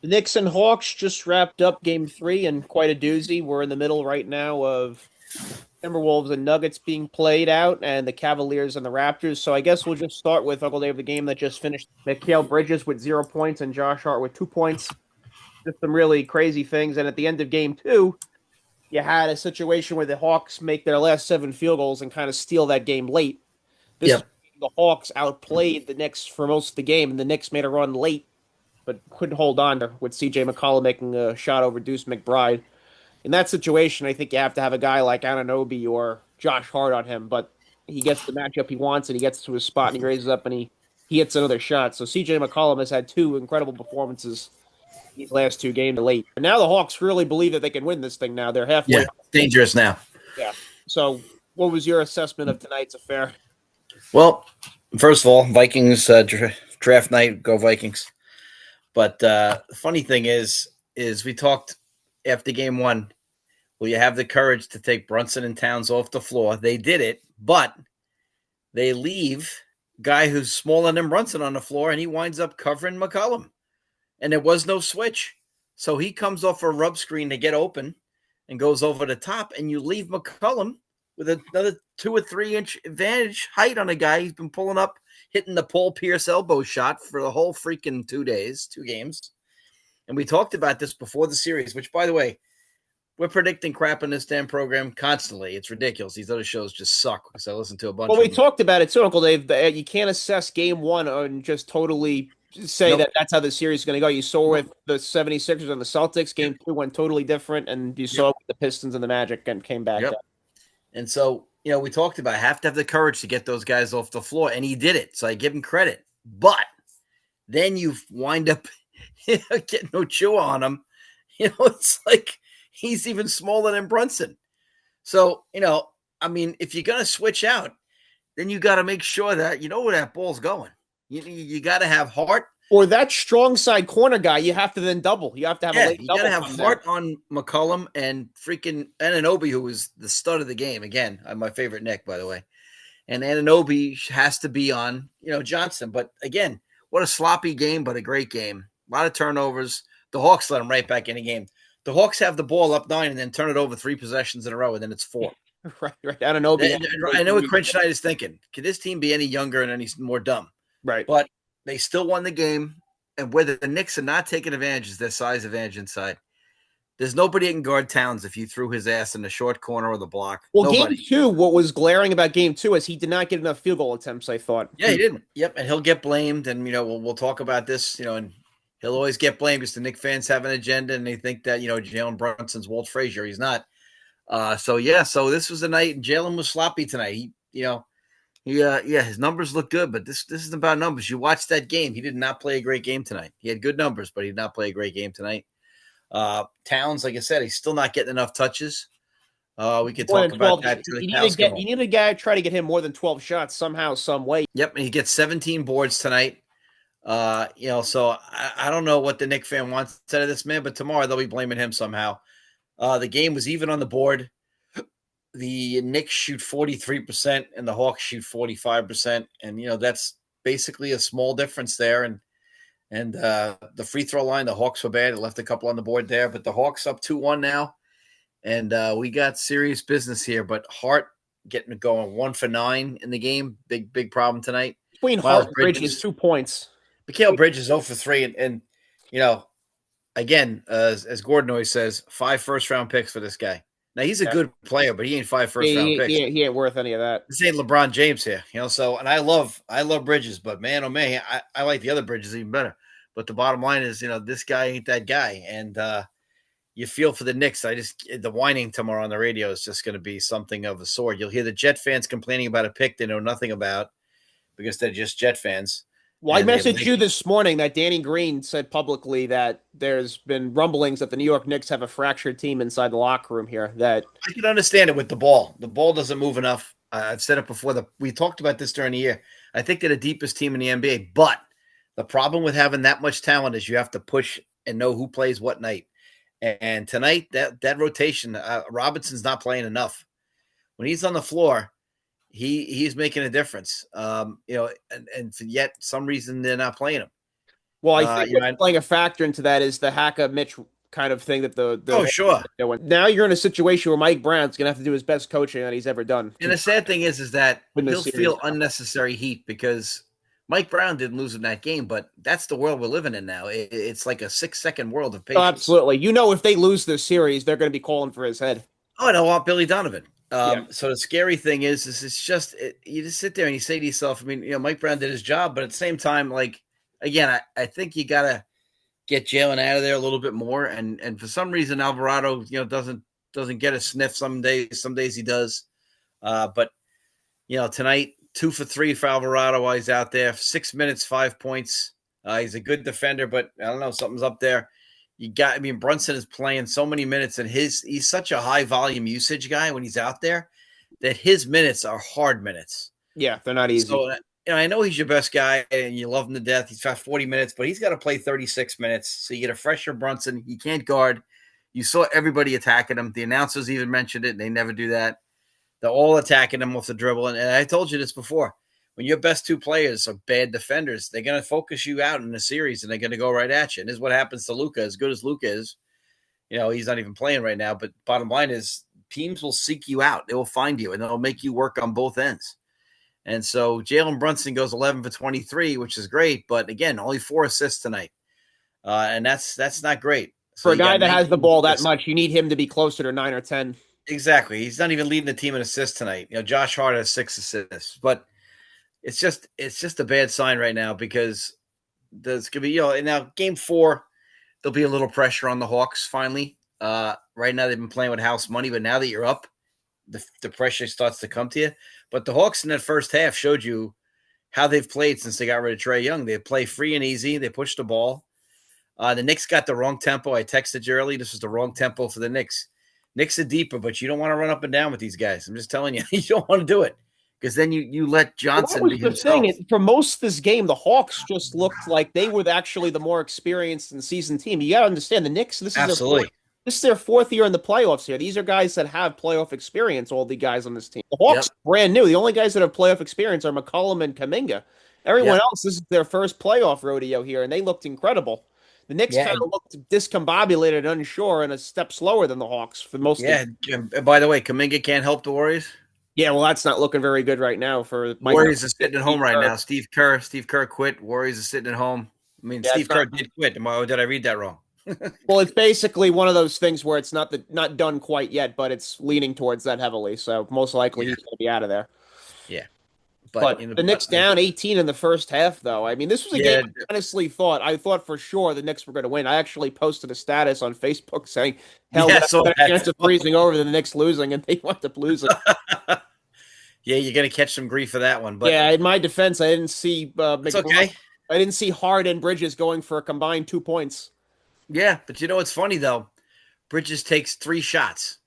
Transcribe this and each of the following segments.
The Knicks and Hawks just wrapped up game three and quite a doozy. We're in the middle right now of Timberwolves and Nuggets being played out and the Cavaliers and the Raptors. So I guess we'll just start with Uncle Dave, the game that just finished. Mikael Bridges with 0 points and Josh Hart with 2 points. Just some really crazy things. And at the end of game two, you had a situation where the Hawks make their last seven field goals and kind of steal that game late. This Yep. the Hawks outplayed the Knicks for most of the game, and the Knicks made a run late but couldn't hold on to with CJ McCollum making a shot over Deuce McBride. In that situation, I think you have to have a guy like Anunoby or Josh Hart on him, but he gets the matchup he wants and he gets to his spot and he raises up and he hits another shot. So CJ McCollum has had two incredible performances these last two games late. And now the Hawks really believe that they can win this thing now. They're halfway. Yeah. Dangerous now. Yeah. So what was your assessment of tonight's affair? Well, first of all, Vikings draft night, go Vikings. But the funny thing is we talked after game one. Will you have the courage to take Brunson and Towns off the floor? They did it, but they leave guy who's smaller than Brunson on the floor, and he winds up covering McCollum. And there was no switch. So he comes off a rub screen to get open and goes over the top, and you leave McCollum with another 2 or 3 inch advantage height on a guy. He's been pulling up, hitting the Paul Pierce elbow shot for the whole freaking 2 days, 2 games. And we talked about this before the series, which, by the way, we're predicting crap in this damn program constantly. It's ridiculous. These other shows just suck because I listen to a bunch Well, of we them. talked about it too, Uncle Dave. That you can't assess game one and just totally say that Nope. that's how the series is going to go. You saw Nope. with the 76ers and the Celtics, Yep. game two went totally different, and you saw Yep. with the Pistons and the Magic and came back Yep. up. And so, we talked about have to have the courage to get those guys off the floor, and he did it. So I give him credit. But then you wind up getting no chew on him. It's like he's even smaller than Brunson. So, I mean, if you're going to switch out, then you got to make sure that you know where that ball's going. You got to have Hart. Or that strong side corner guy, you have to then double. You have to have a Yeah, late you got to double have come there. Hart on McCollum and freaking Anunoby, who was the stud of the game. Again, my favorite Nick, by the way. And Anunoby has to be on, Johnson. But again, what a sloppy game, but a great game. A lot of turnovers. The Hawks let them right back in the game. The Hawks have the ball up 9 and then turn it over 3 possessions in a row, and then it's 4. Right, right. Anunoby had I those know what threes. Cringe Knight is thinking. Could this team be any younger and any more dumb? Right. But they still won the game. And whether the Knicks are not taking advantage is their size advantage inside. There's nobody that can guard Towns if you threw his ass in the short corner or the block. Well, game Nobody. two, what was glaring about game two is he did not get enough field goal attempts, I thought. Yeah, he didn't. Yep, and he'll get blamed, and we'll talk about this. And he'll always get blamed because the Knicks fans have an agenda and they think that Jalen Brunson's Walt Frazier. He's not. So this was the night, and Jalen was sloppy tonight. His numbers look good, but this isn't about numbers. You watch that game; he did not play a great game tonight. He had good numbers, but he did not play a great game tonight. Towns, like I said, he's still not getting enough touches. We could More than talk about 12. that till the You need to cows come you home. need a guy to try to get him more than 12 shots somehow, some way. Yep, and he gets 17 boards tonight. So I don't know what the Knicks fan wants out of this man, but tomorrow they'll be blaming him somehow. The game was even on the board. The Knicks shoot 43% and the Hawks shoot 45%. And, that's basically a small difference there. And the free throw line, the Hawks were bad. It left a couple on the board there, but the Hawks up 2-1 now. And we got serious business here. But Hart getting it going 1 for 9 in the game. Big problem tonight. Between Hart Miles and Bridges, Bridges. 2 points. Mikael Bridges 0 for 3. And again, as Gordon always says, 5 first-round picks for this guy. Now, he's a Yeah. good player, but he ain't 5 first-round He, picks. he, he ain't worth any of that. This ain't LeBron James here, so, and I love Bridges, but man, oh man, I like the other Bridges even better. But the bottom line is, this guy ain't that guy. And you feel for the Knicks. The whining tomorrow on the radio is just going to be something of a sword. You'll hear the Jet fans complaining about a pick they know nothing about because they're just Jet fans. Well, I And they messaged like, you this morning that Danny Green said publicly that there's been rumblings that the New York Knicks have a fractured team inside the locker room here. That I can understand it with the ball. The ball doesn't move enough. I've said it before. We talked about this during the year. I think they're the deepest team in the NBA. But the problem with having that much talent is you have to push and know who plays what night. And tonight, that rotation, Robinson's not playing enough. When he's on the floor, he's making a difference. And yet some reason they're not playing him. Well, I think You what's know, playing a factor into that is the Haka Mitch kind of thing that the oh, Hawks sure. are doing. Now you're in a situation where Mike Brown's gonna have to do his best coaching that he's ever done And to the sad thing is that win this he'll series. feel unnecessary heat because Mike Brown didn't lose in that game, but that's the world we're living in now. It's like a 6-second world of Oh, patience. absolutely. You know, if they lose this series, they're going to be calling for his head. Oh, and I want Billy Donovan. Yeah. So the scary thing is it's just you just sit there and you say to yourself, I mean, Mike Brown did his job, but at the same time, like again, I think you gotta get Jalen out of there a little bit more. And for some reason, Alvarado, doesn't get a sniff. Some days he does. But tonight 2 for 3 for Alvarado while he's out there. 6 minutes, 5 points. He's a good defender, but I don't know, something's up there. Brunson is playing so many minutes, and he's such a high volume usage guy when he's out there that his minutes are hard minutes. Yeah, they're not easy. So I know he's your best guy and you love him to death. He's got 40 minutes, but he's got to play 36 minutes. So you get a fresher Brunson. He can't guard. You saw everybody attacking him. The announcers even mentioned it. And they never do that. They're all attacking him with the dribble. And I told you this before. When your best two players are bad defenders, they're going to focus you out in the series and they're going to go right at you. And this is what happens to Luka. As good as Luka is, he's not even playing right now. But bottom line is teams will seek you out. They will find you and they'll make you work on both ends. And so Jalen Brunson goes 11 for 23, which is great. But again, only 4 assists tonight. And that's not great. For So a guy that has the 19 ball that assists. much, you need him to be closer to 9 or 10. Exactly. He's not even leading the team in assists tonight. Josh Hart has 6 assists. But it's just a bad sign right now because there's going to be, and now game 4, there'll be a little pressure on the Hawks finally. Right now they've been playing with house money, but now that you're up, the pressure starts to come to you. But the Hawks in that first half showed you how they've played since they got rid of Trae Young. They play free and easy. They push the ball. The Knicks got the wrong tempo. I texted you early. This was the wrong tempo for the Knicks. Knicks are deeper, but you don't want to run up and down with these guys. I'm just telling you, you don't want to do it because then you let Johnson Well, be that was the himself. thing. For most of this game, the Hawks just looked like they were actually the more experienced and seasoned team. You got to understand the Knicks. Absolutely. This is their 4th year in the playoffs here. These are guys that have playoff experience. All the guys on this team. The Hawks Yep. brand new. The only guys that have playoff experience are McCollum and Kuminga. Everyone Yep. else, this is their first playoff rodeo here, and they looked incredible. The Knicks Yeah. kind of looked discombobulated, unsure, and a step slower than the Hawks for most of Yeah. And by the way, Kuminga can't help the Warriors. Yeah, well, that's not looking very good right now for Mike. Warriors are sitting at home right now. Steve Kerr quit. Warriors are sitting at home. I mean, Yeah, Steve Kerr did quit. Did I read that wrong? well, it's basically one of those things where it's not done quite yet, but it's leaning towards that heavily. So most likely Yeah. he's going to be out of there. Yeah. But the Knicks down 18 in the first half, though. I mean, this was a game I thought for sure the Knicks were going to win. I actually posted a status on Facebook saying, hell, Yeah, that's so a chance of freezing over the Knicks losing, and they wound up losing. Yeah, you're going to catch some grief for that one. But yeah, in my defense, I didn't see it's okay. I didn't see Hart and Bridges going for a combined 2 points. Yeah, but what's funny, though? Bridges takes 3 shots.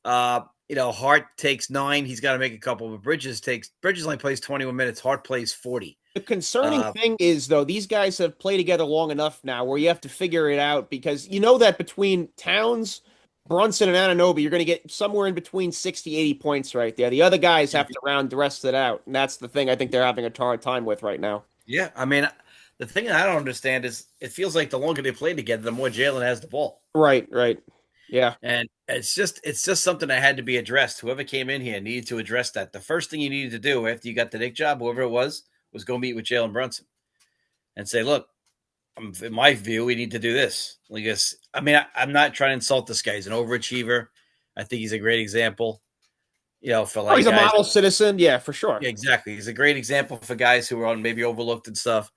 Hart takes 9. He's got to make a couple, but Bridges only plays 21 minutes. Hart plays 40. The concerning thing is, though, these guys have played together long enough now where you have to figure it out because you know that between Towns, Brunson, and Anunoby, you're going to get somewhere in between 60, 80 points right there. The other guys have to round the rest of it out, and that's the thing I think they're having a hard time with right now. Yeah, I mean, the thing that I don't understand is it feels like the longer they play together, the more Jalen has the ball. Right. Yeah. And it's just something that had to be addressed. Whoever came in here needed to address that. The first thing you needed to do after you got the Knick job, whoever it was go meet with Jalen Brunson and say, look, in my view, we need to do this. I'm not trying to insult this guy. He's an overachiever. I think he's a great example. For like he's a model citizen. Yeah, for sure. Yeah, exactly. He's a great example for guys who are maybe overlooked and stuff.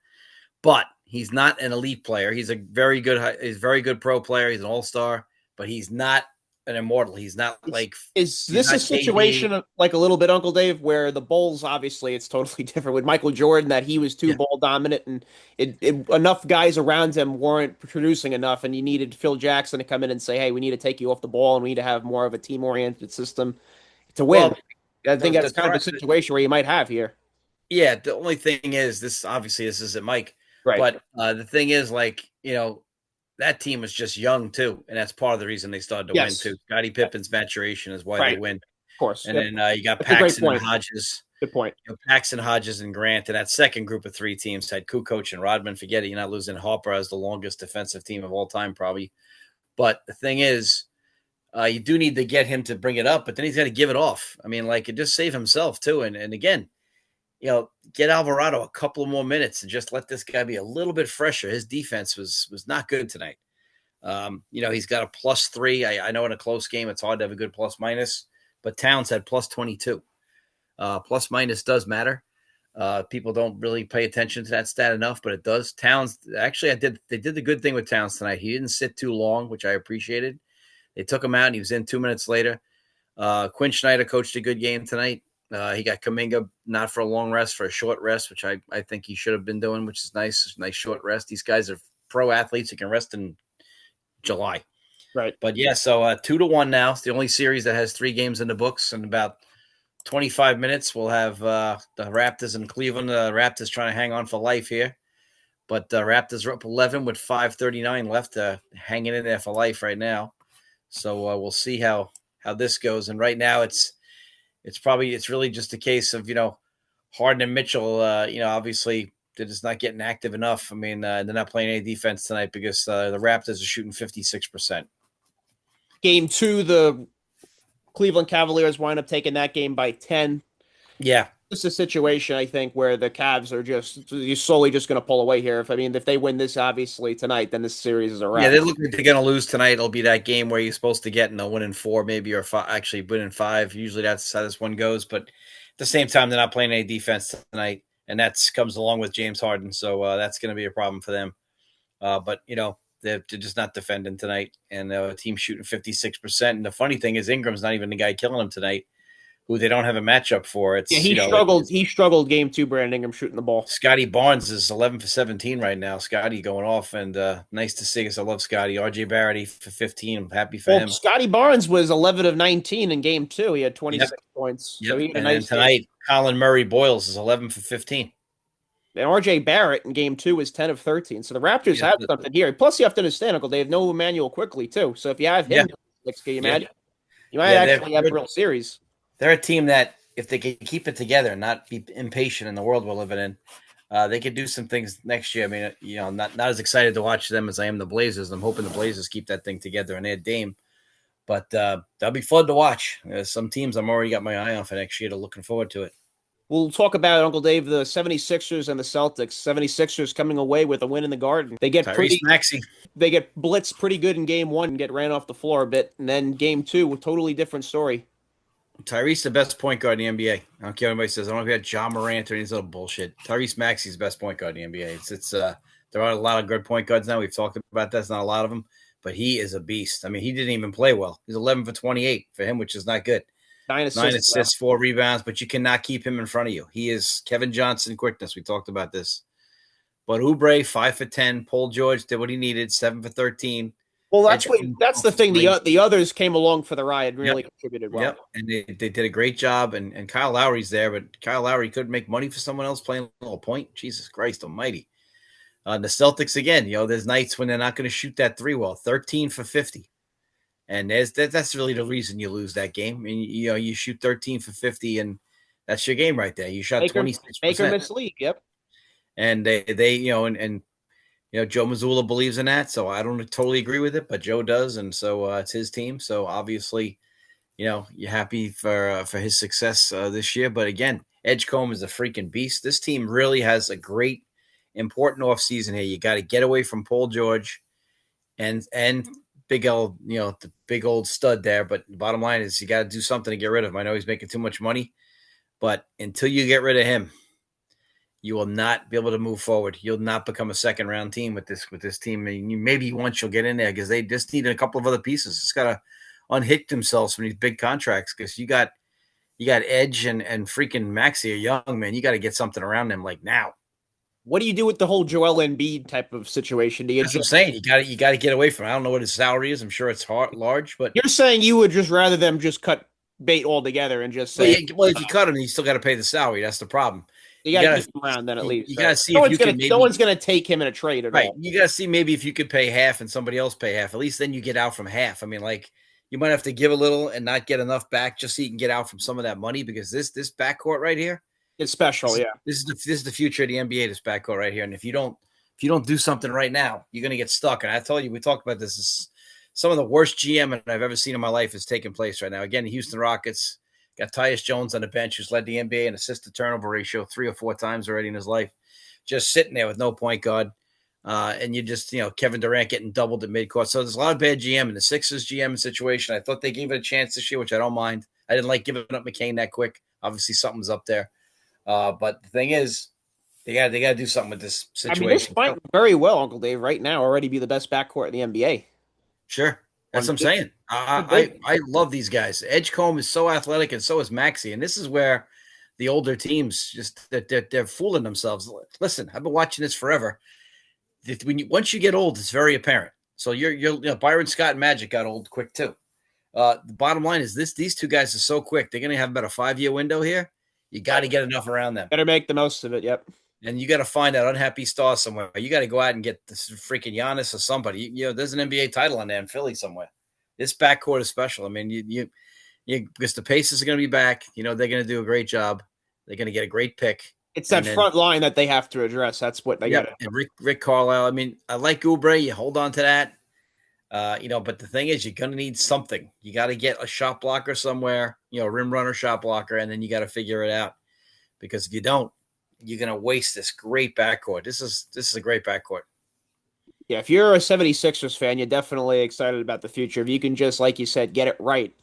But he's not an elite player. He's a very good pro player. He's an all-star, but he's not an immortal. He's not like. Is this a situation like a little bit, Uncle Dave, where the Bulls, obviously, it's totally different with Michael Jordan, that he was too ball dominant and enough guys around him weren't producing enough, and you needed Phil Jackson to come in and say, hey, we need to take you off the ball and we need to have more of a team-oriented system to win. Well, I think that's kind of a situation where you might have here. Yeah, the only thing is this isn't Mike. Right. But the thing is, that team is just young too, and that's part of the reason they started to win too. Scottie Pippen's maturation is why they win. Of course. And Yep. then you got That's a great Paxson and point. Hodges. Good point. Paxson, Hodges, and Grant. And that second group of three teams had Kukoc and Rodman. Forget it. You're not losing Harper as the longest defensive team of all time, probably. But the thing is, you do need to get him to bring it up, but then he's got to give it off. I mean, like, it just save himself, too. And again, get Alvarado a couple of more minutes and just let this guy be a little bit fresher. His defense was not good tonight. He's got a +3. I know in a close game it's hard to have a good plus minus, but Towns had +22. Plus minus does matter. People don't really pay attention to that stat enough, but it does. Towns, actually, they did the good thing with Towns tonight. He didn't sit too long, which I appreciated. They took him out, and he was in 2 minutes later. Quinn Snyder coached a good game tonight. He got Kuminga not for a long rest, for a short rest, which I think he should have been doing, which is nice. Nice short rest. These guys are pro athletes who can rest in July. Right. But yeah, so 2-1 now. It's the only series that has 3 games in the books. In about 25 minutes, we'll have the Raptors in Cleveland. The Raptors trying to hang on for life here. But the Raptors are up 11 with 5:39 left, hanging in there for life right now. So we'll see how this goes. And right now it's really just a case of, Harden and Mitchell, obviously they're just not getting active enough. I mean, they're not playing any defense tonight because the Raptors are shooting 56%. Game 2, the Cleveland Cavaliers wind up taking that game by 10. Yeah. It's a situation, I think, where the Cavs are you're slowly just going to pull away here. If they win this, obviously, tonight, then this series is a wrap. Yeah, they look like they're going to lose tonight. It'll be that game where you're supposed to get in a win in 4, maybe, or actually win in 5. Usually that's how this one goes. But at the same time, they're not playing any defense tonight, and that comes along with James Harden. So that's going to be a problem for them. But, they're just not defending tonight, and the team shooting 56%. And the funny thing is Ingram's not even the guy killing them tonight, who they don't have a matchup for. He struggled. He struggled game 2, Brandon Ingram shooting the ball. Scotty Barnes is 11 for 17 right now. Scotty going off, and nice to see, because I love Scotty. RJ Barrett 8 for 15. I'm happy for him. Scotty Barnes was 11 of 19 in game 2. He had 26 points. Yep. So he had a and nice tonight, game. Colin Murray Boyles is 11 for 15. And RJ Barrett in game 2 was 10 of 13. So the Raptors have something here. Plus, you have to understand, Uncle Dave, no Emmanuel Quickly, too. So if you have him, can you imagine? You might actually have a real series. They're a team that, if they can keep it together and not be impatient in the world we're living in, they could do some things next year. I mean, not as excited to watch them as I am the Blazers. I'm hoping the Blazers keep that thing together and add Dame. But that'll be fun to watch. Some teams I'm already got my eye on for next year. Looking forward to it. We'll talk about, Uncle Dave, the 76ers and the Celtics. 76ers coming away with a win in the Garden. They get Maxey. They get blitzed pretty good in game 1 and get ran off the floor a bit. And then game 2, a totally different story. Tyrese, the best point guard in the NBA. I don't care what anybody says. I don't know if you had John Morant or any other bullshit. Tyrese Maxey's the best point guard in the NBA. There are a lot of good point guards now. We've talked about that. It's not a lot of them, but he is a beast. I mean, he didn't even play well. He's 11 for 28 for him, which is not good. 9 assists, 4 rebounds, but you cannot keep him in front of you. He is Kevin Johnson quickness. We talked about this. But Oubre, 5 for 10. Paul George did what he needed, 7 for 13. Well, that's the thing. The others came along for the ride, really contributed well. Yep, and they did a great job. And Kyle Lowry's there, but Kyle Lowry could make money for someone else playing a little point. Jesus Christ almighty. The Celtics, again, there's nights when they're not going to shoot that 3 well, 13 for 50. And that's really the reason you lose that game. I mean, you shoot 13 for 50, and that's your game right there. You shot 26%. Baker misleague, yep. And they Joe Mazzulla believes in that, so I don't totally agree with it, but Joe does, and so it's his team. So obviously, you're happy for his success this year. But again, Edgecombe is a freaking beast. This team really has a great, important offseason here. You got to get away from Paul George and big old, the big old stud there. But the bottom line is you got to do something to get rid of him. I know he's making too much money, but until you get rid of him, you will not be able to move forward. You'll not become a second-round team with this team. Maybe once you'll get in there, because they just need a couple of other pieces. It's got to unhick themselves from these big contracts, because you got Edge and freaking Maxey are young, man. You got to get something around them like now. What do you do with the whole Joel Embiid type of situation? That's what I'm saying. You got to get away from it. I don't know what his salary is. I'm sure it's large, but you're saying you would just rather them just cut bait altogether and just say, well, if you cut him, you still got to pay the salary. That's the problem. You got to keep him around then at least. You got to see no if you can. No one's going to take him in a trade at all. You got to see maybe if you could pay half and somebody else pay half. At least then you get out from half. I mean, you might have to give a little and not get enough back just so you can get out from some of that money because this backcourt right here, It's special, yeah. this is the future of the NBA. This backcourt right here, and if you don't do something right now, you're gonna get stuck. And I told you, we talked about this. This is some of the worst GM I've ever seen in my life is taking place right now. Again, the Houston Rockets got Tyus Jones on the bench, who's led the NBA in assist to turnover ratio 3 or 4 times already in his life, just sitting there with no point guard. And you just, Kevin Durant getting doubled at midcourt. So there's a lot of bad GM in the Sixers GM situation. I thought they gave it a chance this year, which I don't mind. I didn't like giving up McCain that quick. Obviously, something's up there. But the thing is, they got to do something with this situation. I mean, this might very well, Uncle Dave, right now already be the best backcourt in the NBA. Sure. That's what I'm saying. I love these guys. Edgecombe is so athletic, and so is Maxey. And this is where the older teams just they're fooling themselves. Listen, I've been watching this forever. Once you get old, it's very apparent. So you're Byron Scott and Magic got old quick too. The bottom line is these two guys are so quick. They're going to have about a 5-year window here. You got to get enough around them. Better make the most of it. Yep. And you got to find that unhappy star somewhere. You got to go out and get this freaking Giannis or somebody. There's an NBA title on there in Philly somewhere. This backcourt is special. I mean, you because the Pacers are going to be back. They're going to do a great job. They're going to get a great pick. It's that front line that they have to address. That's what they got. And Rick Carlisle. I mean, I like Oubre. You hold on to that. But the thing is, you're going to need something. You got to get a shot blocker somewhere, rim runner, shot blocker, and then you got to figure it out. Because if you don't, you're going to waste this great backcourt. This is a great backcourt. Yeah, if you're a 76ers fan, you're definitely excited about the future. If you can just, like you said, get it right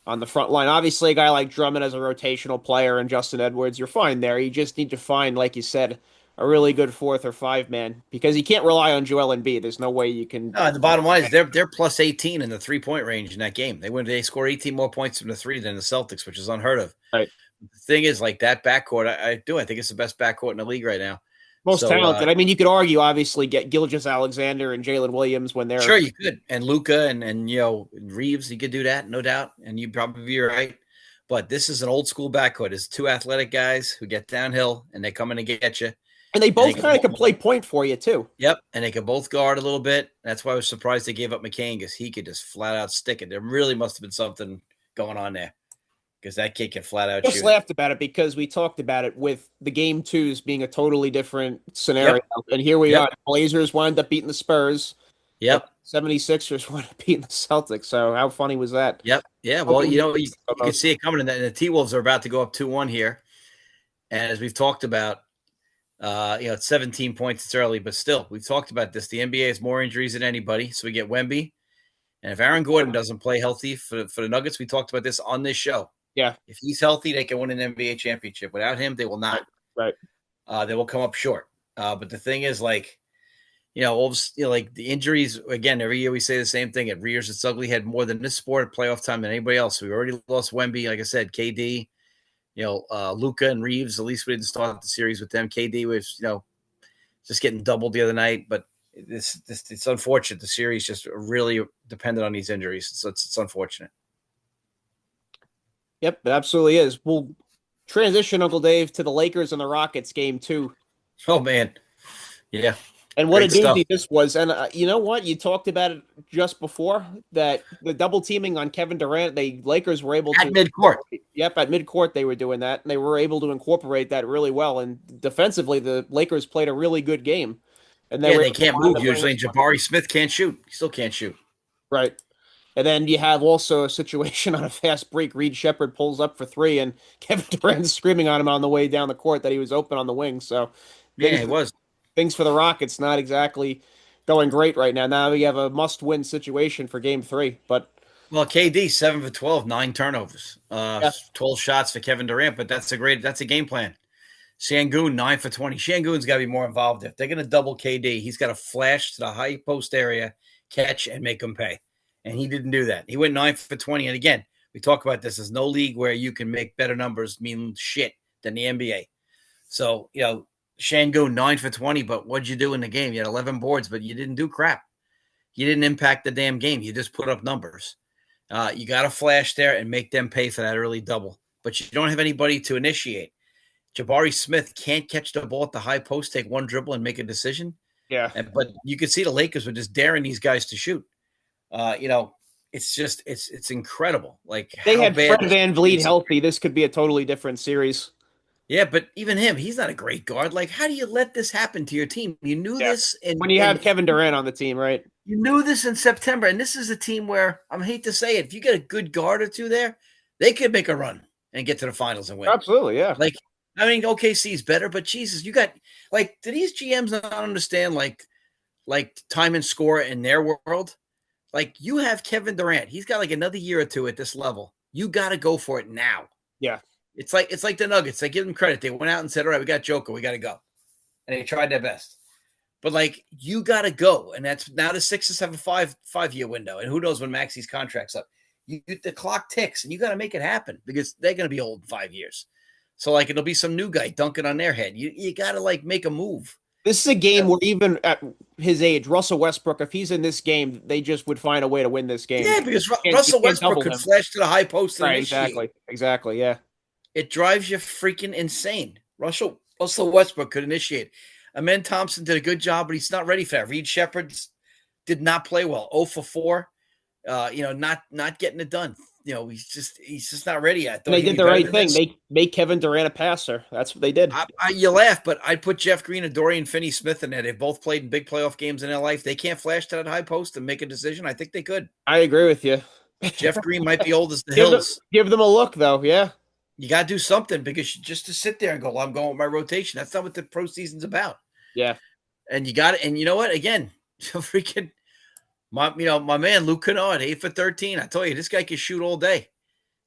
on the front line. Obviously, a guy like Drummond as a rotational player and Justin Edwards, you're fine there. You just need to find, like you said, a really good 4th or 5 man because you can't rely on Joel Embiid. There's no way you can. No, the bottom line is they're plus 18 in the 3-point range in that game. They score 18 more points from the 3 than the Celtics, which is unheard of. Right. The thing is, like that backcourt, I think it's the best backcourt in the league right now. Most talented. I mean, you could argue, obviously, get Gilgeous-Alexander and Jalen Williams when they're sure you could, and Luka and Reeves, you could do that, no doubt, and you'd probably be right. But this is an old school backcourt. It's 2 athletic guys who get downhill and they come in and get you, and they both kind of can play point for you too. Yep, and they can both guard a little bit. That's why I was surprised they gave up McCain because he could just flat out stick it. There really must have been something going on there. Because that kid can flat out just laughed about it because we talked about it with the game 2s being a totally different scenario. Yep. And here we are. The Blazers wound up beating the Spurs. Yep. 76ers wound up beating the Celtics. So how funny was that? Yep. Yeah. Well, you can see it coming. And the T-Wolves are about to go up 2-1 here. And as we've talked about, it's 17 points. It's early, but still, we've talked about this. The NBA has more injuries than anybody. So we get Wemby. And if Aaron Gordon doesn't play healthy for the Nuggets, we talked about this on this show. Yeah. If he's healthy, they can win an NBA championship. Without him, they will not. Right. They will come up short. But the thing is, like the injuries, again, every year we say the same thing. It rears its ugly head more than this sport at playoff time than anybody else. We already lost Wemby. Like I said, KD, Luka and Reeves, at least we didn't start the series with them. KD was, just getting doubled the other night. But it's unfortunate. The series just really depended on these injuries. So it's unfortunate. Yep, it absolutely is. We'll transition, Uncle Dave, to the Lakers and the Rockets game 2. Oh, man. Yeah. And what a doozy this was. And you know what? You talked about it just before, that the double teaming on Kevin Durant, Lakers were able to. At midcourt. Yep, at midcourt they were doing that. And they were able to incorporate that really well. And defensively, the Lakers played a really good game. And they can't move usually. And Jabari Smith can't shoot. He still can't shoot. Right. And then you have also a situation on a fast break. Reed Shepherd pulls up for 3, and Kevin Durant's screaming on him on the way down the court that he was open on the wing. So, yeah, it was. Things for the Rockets not exactly going great right now. Now we have a must-win situation for Game 3. But KD 7 for 12, 9 turnovers, 12 shots for Kevin Durant. But that's a game plan. Şengün 9 for 20. Şengün's got to be more involved. If they're going to double KD, he's got to flash to the high post area, catch, and make them pay. And he didn't do that. He went 9 for 20. And again, we talk about this. There's no league where you can make better numbers mean shit than the NBA. So, Şengün 9 for 20, but what'd you do in the game? You had 11 boards, but you didn't do crap. You didn't impact the damn game. You just put up numbers. You got to flash there and make them pay for that early double. But you don't have anybody to initiate. Jabari Smith can't catch the ball at the high post, take one dribble, and make a decision. Yeah. But you could see the Lakers were just daring these guys to shoot. it's incredible. Like They how had bad Fred this Van Vliet is. healthy. This could be a totally different series. Yeah, but even him, he's not a great guard. Like, how do you let this happen to your team? You knew Yeah. this When you have Kevin Durant on the team, right? you knew this in September, and this is a team where I hate to say it, if you get a good guard or two there, they could make a run and get to the finals and win. Absolutely, yeah. Like, I mean, OKC is better, but Jesus, you got like, do these GMs not understand like time and score in their world? Like, you have Kevin Durant, he's got like another year or two at this level. You got to go for it now. Yeah. It's like the Nuggets. I give them credit. They went out and said, "All right, we got Joker. We got to go," and they tried their best. But like, you got to go, and that's now the 6 or 7 5-year window, and who knows when Maxey's contract's up. The clock ticks, and you got to make it happen because they're going to be old in 5 years. So like, it'll be some new guy dunking on their head. You got to like make a move. This is a game where even at his age, Russell Westbrook, if he's in this game, they just would find a way to win this game. Yeah, because You Russell can't Westbrook double could him. flash to the high post and Right, initiate. exactly, yeah. It drives you freaking insane. Russell Westbrook could initiate. Amen Thompson did a good job, but he's not ready for that. Reed Shepard did not play well. 0 for 4. Not getting it done. He's just not ready yet. They did the right thing. They make Kevin Durant a passer. That's what they did. You laugh, but I'd put Jeff Green and Dorian Finney-Smith in there. They've both played in big playoff games in their life. They can't flash to that high post and make a decision. I think they could. I agree with you. Jeff Green might be old as the hills. Give them a look, though, yeah. You got to do something because just to sit there and go, well, I'm going with my rotation. That's not what the pro season's about. Yeah. And you got it. And you know what? Again, freaking my man Luke Kennard, 8 for 13. I told you, this guy can shoot all day.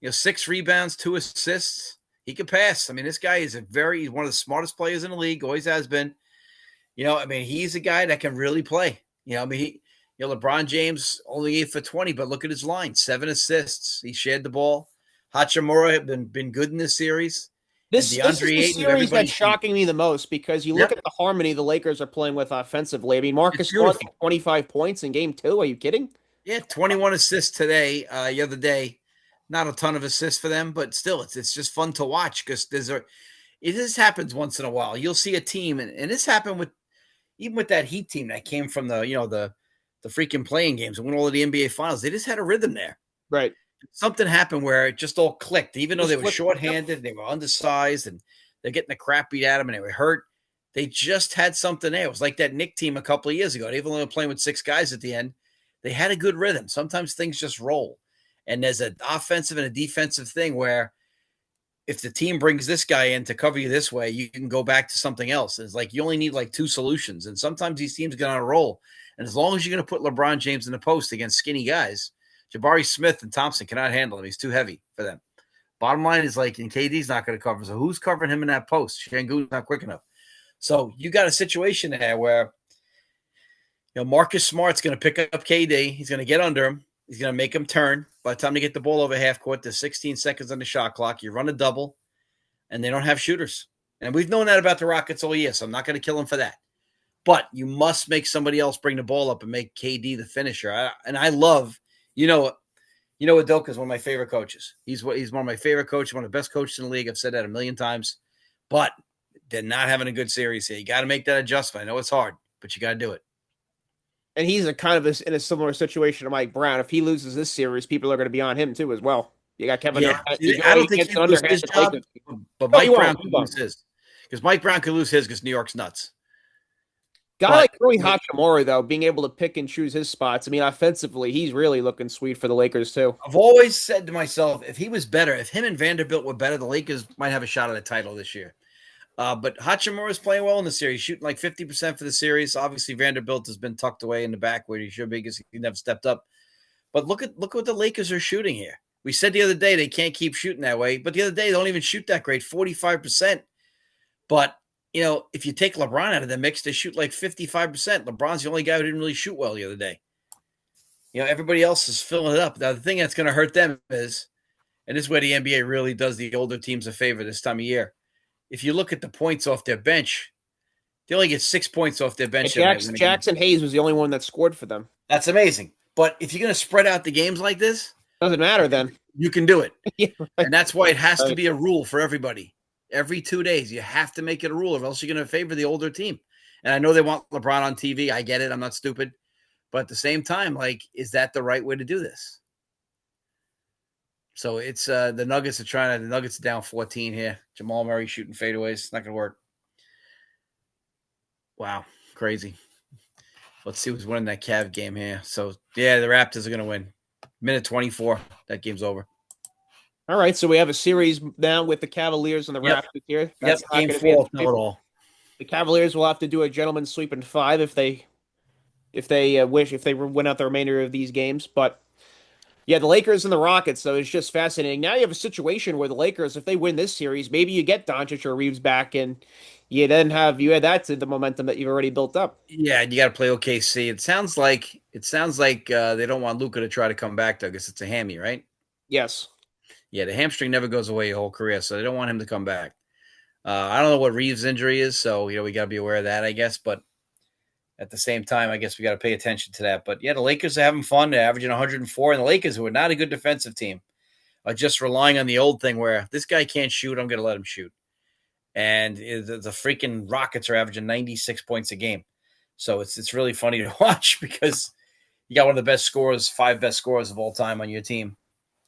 6 rebounds, 2 assists. He can pass. I mean, this guy is he's one of the smartest players in the league. Always has been. He's a guy that can really play. LeBron James only 8 for 20, but look at his line: 7 assists. He shared the ball. Hachimura have been good in this series. This is the series that's shocking me the most because you look at the harmony the Lakers are playing with offensively. I mean, Marcus Smart 25 points in game 2. Are you kidding? Yeah, 21 assists today. The other day, not a ton of assists for them, but still, it's just fun to watch because this happens once in a while. You'll see a team, and this happened even with that Heat team that came from the freaking playing games and won all of the NBA Finals. They just had a rhythm there. Right. Something happened where it just all clicked. Even though they were shorthanded, they were undersized, and they're getting the crap beat at them, and they were hurt. They just had something there. It was like that Knicks team a couple of years ago. They only were playing with 6 guys at the end. They had a good rhythm. Sometimes things just roll. And there's an offensive and a defensive thing where if the team brings this guy in to cover you this way, you can go back to something else. It's like you only need like 2 solutions. And sometimes these teams get on a roll. And as long as you're going to put LeBron James in the post against skinny guys, Jabari Smith and Thompson cannot handle him. He's too heavy for them. Bottom line is like, and KD's not going to cover. So who's covering him in that post? Şengün's not quick enough. So you got a situation there where, Marcus Smart's going to pick up KD. He's going to get under him. He's going to make him turn. By the time they get the ball over half court, there's 16 seconds on the shot clock. You run a double, and they don't have shooters. And we've known that about the Rockets all year, so I'm not going to kill them for that. But you must make somebody else bring the ball up and make KD the finisher. I love, Udoka's one of my favorite coaches. He's one of my favorite coaches, one of the best coaches in the league. I've said that a million times. But they're not having a good series here. You got to make that adjustment. I know it's hard, but you got to do it. And he's in a similar situation to Mike Brown. If he loses this series, people are going to be on him too as well. You got Kevin Durant. I don't think he'll lose his job, but Mike Brown could lose his. Because Mike Brown could lose his because New York's nuts. Guy like Rui Hachimura, though, being able to pick and choose his spots. I mean, offensively, he's really looking sweet for the Lakers, too. I've always said to myself, if he was better, if him and Vanderbilt were better, the Lakers might have a shot at a title this year. But Hachimura is playing well in the series, shooting like 50% for the series. Obviously, Vanderbilt has been tucked away in the back where he should be because he never stepped up. But look what the Lakers are shooting here. We said the other day they can't keep shooting that way, but the other day they don't even shoot that great, 45%. But, if you take LeBron out of the mix, they shoot like 55%. LeBron's the only guy who didn't really shoot well the other day. Everybody else is filling it up. Now, the thing that's going to hurt them is, and this is where the NBA really does the older teams a favor this time of year. If you look at the points off their bench, they only get 6 points off their bench. Jackson Hayes was the only one that scored for them. That's amazing. But if you're going to spread out the games like this, doesn't matter then. You can do it. Yeah, right. And that's why it has to be a rule for everybody. Every 2 days, you have to make it a rule, or else you're going to favor the older team. And I know they want LeBron on TV. I get it. I'm not stupid. But at the same time, is that the right way to do this? So it's the Nuggets are down 14 here. Jamal Murray shooting fadeaways. Not going to work. Wow. Crazy. Let's see who's winning that Cav game here. So, yeah, the Raptors are going to win. Minute 24. That game's over. All right, so we have a series now with the Cavaliers and the Yep. Raptors here. Yep. That's not Game going to be 4. Know it all. the Cavaliers will have to do a gentleman's sweep in 5 if they if they win out the remainder of these games. But yeah, the Lakers and the Rockets, though, is just fascinating. Now you have a situation where the Lakers, if they win this series, maybe you get Doncic or Reeves back, and you add that to the momentum that you've already built up. Yeah, you got to play OKC. It sounds like they don't want Luka to try to come back, though, because it's a hammy, right? Yes. Yeah, the hamstring never goes away your whole career, so they don't want him to come back. I don't know what Reeves' injury is, so we got to be aware of that, I guess. But at the same time, I guess we got to pay attention to that. But yeah, the Lakers are having fun. They're averaging 104, and the Lakers, who are not a good defensive team, are just relying on the old thing where this guy can't shoot, I'm going to let him shoot. And the freaking Rockets are averaging 96 points a game. So it's really funny to watch because you got one of the best scorers, 5 best scorers of all time on your team.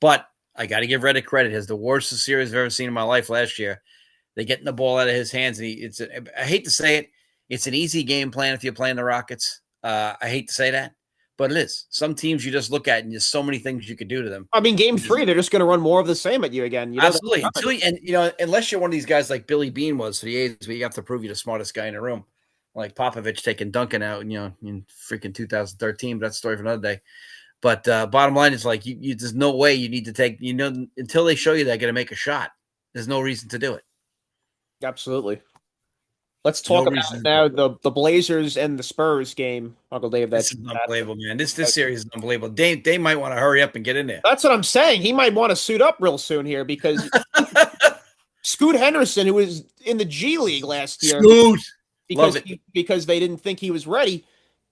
But I got to give Reddick credit. It's the worst series I've ever seen in my life last year. They're getting the ball out of his hands. And I hate to say it, it's an easy game plan if you're playing the Rockets. I hate to say that, but it is. Some teams you just look at and there's so many things you could do to them. I mean, game 3, they're just going to run more of the same at you again. Absolutely. Unless you're one of these guys like Billy Bean was for the A's, where you have to prove you're the smartest guy in the room, like Popovich taking Duncan out, in freaking 2013. But that's a story for another day. But bottom line is like there's no way you need to take until they show you they're going to make a shot. There's no reason to do it. Absolutely. Let's talk about now the Blazers and the Spurs game, Uncle Dave. This is unbelievable, man. This series is unbelievable. They might want to hurry up and get in there. That's what I'm saying. He might want to suit up real soon here because Scoot Henderson, who was in the G League last year, because they didn't think he was ready.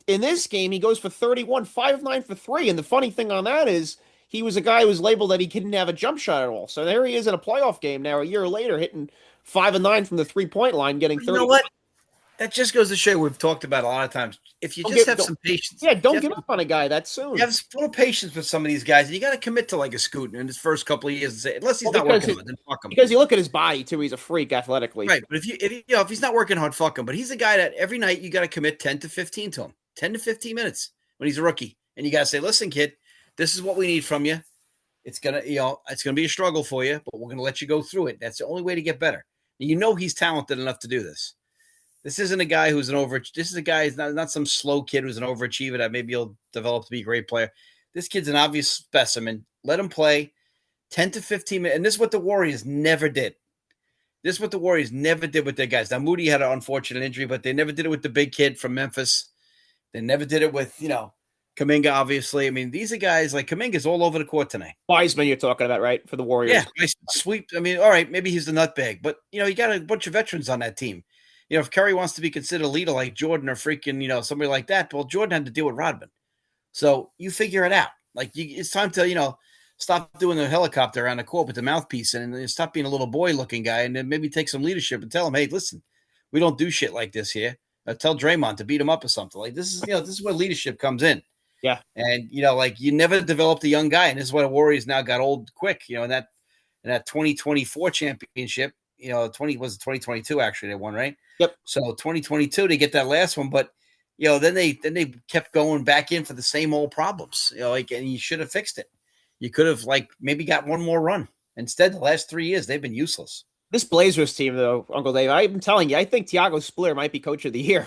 In this game, he goes for 31, 5-9 for 3. And the funny thing on that is he was a guy who was labeled that he couldn't have a jump shot at all. So there he is in a playoff game now, a year later, hitting 5-9 from the 3-point line, getting 30. You know what? That just goes to show you, we've talked about a lot of times. If you have some patience. Yeah, don't give up on a guy that soon. You have a little patience with some of these guys, and you got to commit to like a Scoot in his first couple of years and say, unless he's not working hard, then fuck him. Because you look at his body, too. He's a freak athletically. Right, but if he's not working hard, fuck him. But he's a guy that every night you got to commit 10 to 15 to him. 10 to 15 minutes when he's a rookie. And you got to say, listen, kid, this is what we need from you. It's going to be a struggle for you, but we're going to let you go through it. That's the only way to get better. And he's talented enough to do this. This isn't a guy who's this is a guy who's not some slow kid who's an overachiever that maybe he'll develop to be a great player. This kid's an obvious specimen. Let him play 10 to 15 minutes. And this is what the Warriors never did. This is what the Warriors never did with their guys. Now, Moody had an unfortunate injury, but they never did it with the big kid from Memphis. They never did it with, Kuminga, obviously. I mean, these are guys like Kuminga's all over the court tonight. Wiseman, you're talking about, right? For the Warriors. Yeah, nice sweep. I mean, all right, maybe he's the nutbag, but, you got a bunch of veterans on that team. If Curry wants to be considered a leader like Jordan or freaking, somebody like that, well, Jordan had to deal with Rodman. So you figure it out. Like, it's time to, stop doing the helicopter around the court with the mouthpiece and stop being a little boy-looking guy and then maybe take some leadership and tell him, hey, listen, we don't do shit like this here. Tell Draymond to beat him up or something. Like, this is where leadership comes in. Yeah. And, you never developed a young guy, and this is why the Warriors now got old quick, in that 2024 championship. 2022 actually they won, right? Yep. So 2022 they get that last one, but then they kept going back in for the same old problems. And you should have fixed it. You could have maybe got one more run. Instead, the last 3 years they've been useless. This Blazers team, though, Uncle Dave, I'm telling you, I think Thiago Splitter might be coach of the year.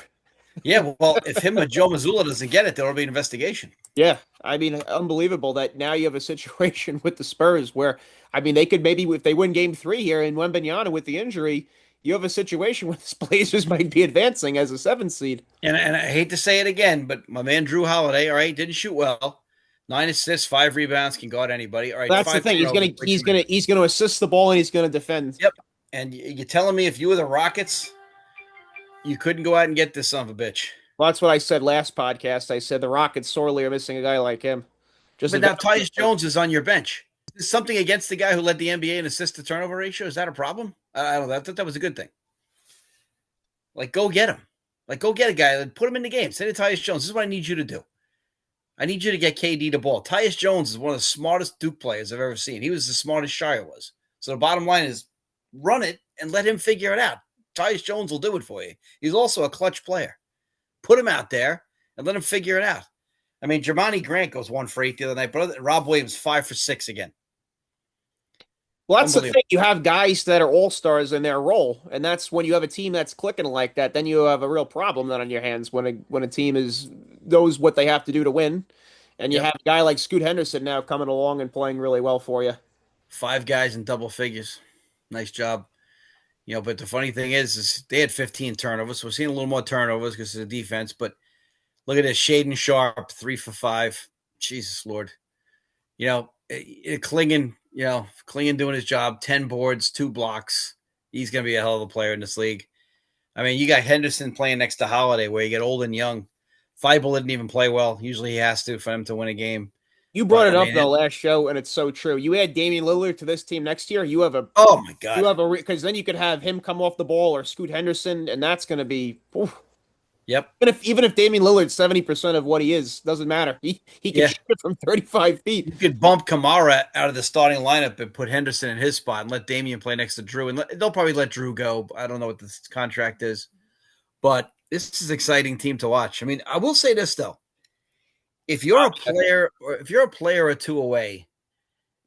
Yeah, well, if him or Joe Mazzulla doesn't get it, there'll be an investigation. Yeah, I mean, unbelievable that now you have a situation with the Spurs where, I mean, they could maybe, if they win game 3 here and Wembanyama with the injury, you have a situation where the Blazers might be advancing as a 7th seed. And I hate to say it again, but my man Drew Holiday, all right, didn't shoot well. 9 assists, 5 rebounds, can guard anybody. All right, that's the thing. He's gonna assist the ball and he's gonna defend. Yep. And you're telling me if you were the Rockets, you couldn't go out and get this son of a bitch. Well, that's what I said last podcast. I said the Rockets sorely are missing a guy like him. But now Tyus Jones is on your bench. Is something against the guy who led the NBA in assist to turnover ratio? Is that a problem? I don't know. I thought that was a good thing. Go get him. Go get a guy. Put him in the game. Say to Tyus Jones, this is what I need you to do. I need you to get KD the ball. Tyus Jones is one of the smartest Duke players I've ever seen. He was the smartest Shire was. So the bottom line is run it and let him figure it out. Tyus Jones will do it for you. He's also a clutch player. Put him out there and let him figure it out. I mean, Jermani Grant goes 1 for 8 the other night, but Rob Williams 5 for 6 again. Well, that's the thing. You have guys that are all-stars in their role, and that's when you have a team that's clicking like that, then you have a real problem then on your hands when a team knows what they have to do to win, and you have a guy like Scoot Henderson now coming along and playing really well for you. 5 guys in double figures. Nice job. But the funny thing is they had 15 turnovers, so we're seeing a little more turnovers because of the defense, but look at this, Shaden Sharp, 3 for 5. Jesus Lord. Klingon doing his job, 10 boards, 2 blocks. He's going to be a hell of a player in this league. I mean, you got Henderson playing next to Holiday where you get old and young. Feibel didn't even play well. Usually he has to for him to win a game. You brought it up though last show, and it's so true. You add Damian Lillard to this team next year, you have a oh my god, because then you could have him come off the ball or Scoot Henderson, and that's going to be. Oof. Yep. Even if Damian Lillard's 70% of what he is, doesn't matter. He can shoot it from 35 feet. You could bump Kamara out of the starting lineup and put Henderson in his spot and let Damian play next to Drew. And they'll probably let Drew go. I don't know what this contract is. But this is an exciting team to watch. I mean, I will say this, though. If you're a player or two away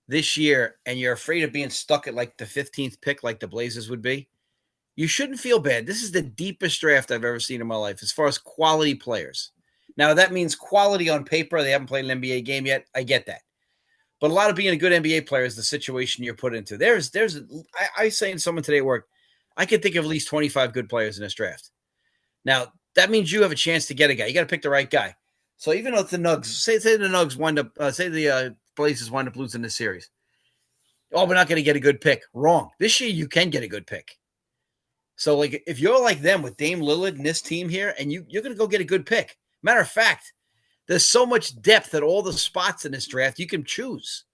this year and you're afraid of being stuck at like the 15th pick like the Blazers would be, you shouldn't feel bad. This is the deepest draft I've ever seen in my life as far as quality players. Now, that means quality on paper. They haven't played an NBA game yet. I get that. But a lot of being a good NBA player is the situation you're put into. I was saying to someone today at work, I could think of at least 25 good players in this draft. Now, that means you have a chance to get a guy. You got to pick the right guy. So even if the Nugs, say the Nugs wind up, say the Blazers wind up losing this series. Oh, we're not going to get a good pick. Wrong. This year you can get a good pick. So, like, if you're like them with Dame Lillard and this team here, and you're going to go get a good pick. Matter of fact, there's so much depth at all the spots in this draft, you can choose.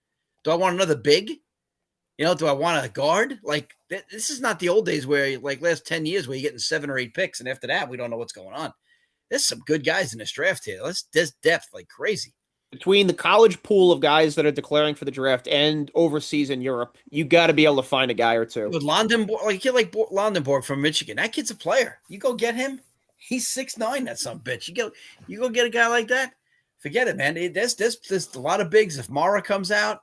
Do I want another big? Do I want a guard? Like, this is not the old days where, like, last 10 years where you're getting 7 or 8 picks, and after that, we don't know what's going on. There's some good guys in this draft here. There's depth like crazy. Between the college pool of guys that are declaring for the draft and overseas in Europe, you got to be able to find a guy or two. With Londenborg, a kid like Londenborg from Michigan, that kid's a player. You go get him. He's 6'9", that son of a bitch. You go get a guy like that. Forget it, man. There's a lot of bigs. If Mara comes out,